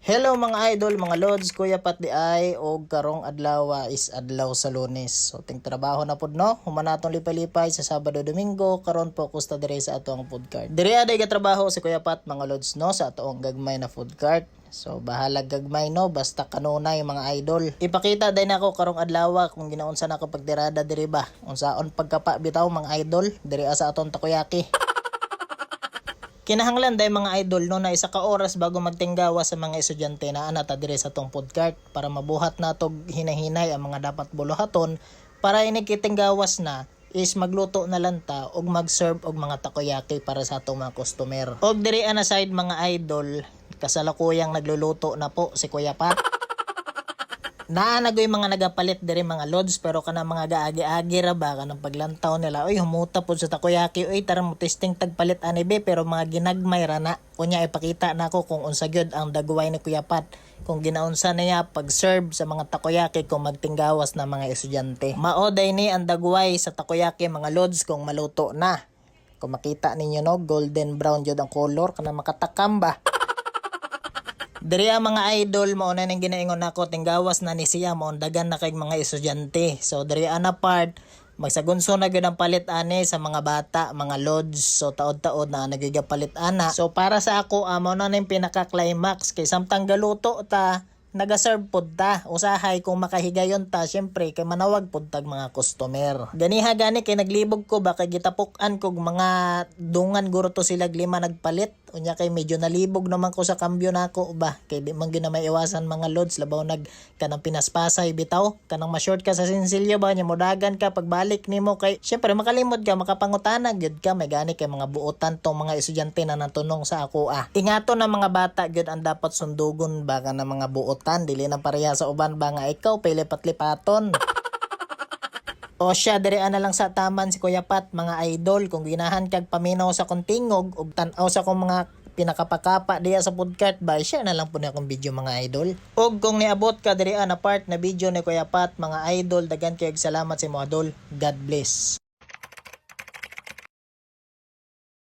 Hello mga idol, mga lods, Kuya Pat di ay og karong adlaw is adlaw sa Lunes. So ting trabaho na pud no, humanatong lipay-lipay sa Sabado Domingo karon focus ta dire sa atong food cart. Dire aday ga trabaho si Kuya Pat mga lods no sa atong gagmay na food cart. So bahala gagmay no basta kanunay mga idol. Ipakita day nako karong adlaw kung ginaunsa nako pagtirada diri ba. Unsaon pagkapa bitaw mga idol dire sa atong takoyaki. Kinahanglan day mga idol no na isa ka oras bago magtinggawa sa mga estudyante na anata dire sa tong food cart para mabuhat natog hinahinay ang mga dapat buluhaton para inikitinggawas na is magluto na lang ta og mag-serve og mga takoyaki para sa atong mga customer. Og diri ana side mga idol, kasalukuyang nagluluto na po si Kuya Pat. Naanagoy mga nagapalit diri mga lods pero kana mga gaagi-agi ra ba kanang paglantaw nila oy humuta pud sa takoyaki oy tara mo testing tagpalit ani be pero mga ginagmay ra na unya ipakita nako kung unsa gyud ang dagway ni Kuya Pat kung ginaunsa niya pag-serve sa mga takoyaki kung magtinggawas na mga estudyante. Mao day ni ang dagway sa takoyaki mga lods kung maluto na. Kung makita ninyo no golden brown jud ang color kana makatakam ba. Diri ang mga idol mao na ning ginaingon nako tinggawas na ni siya mao dagan na kay mga estudyante. So diri ana part magsagunso na gyud ang palit ani sa mga bata, mga lods. So taod-taod na nagigapalit ana. So para sa ako mao na ning pinaka-climax kay samtang galuto ta nagaserve pod ta usahay kung makahigayon ta syempre kay manawag pod tag mga customer ganiha gani kay naglibog ko ba kay gitapukan kog mga dungan guro to sila lima nagpalit unya kay medyo nalibog naman ko sa kambyo nako ba kay di man gyud na maiwasan mga lods labaw nag kanang pinaspasay bitaw kanang ma-short ka sa sinsilyo ba nya modagan ka pagbalik nimo kay syempre makalimod ka makapangutana gyud ka may gani kay mga buotan tong mga estudyante na natunong sa ako ingato na mga bata gyud ang dapat sundugon ba kana mga buotan dili na pareha sa uban ba nga ikaw pilipat-lipaton. O siya dire ana lang sa taman si Kuya Pat mga idol kung ginahan kag paminaw sa kontingog ug tan-aw sa kong mga pinakapakapa diya sa food cart ba share na lang po na akong video mga idol. Og kung niabot ka dire ana part na video ni Kuya Pat mga idol dagan kay salamat sa mga idol. God bless.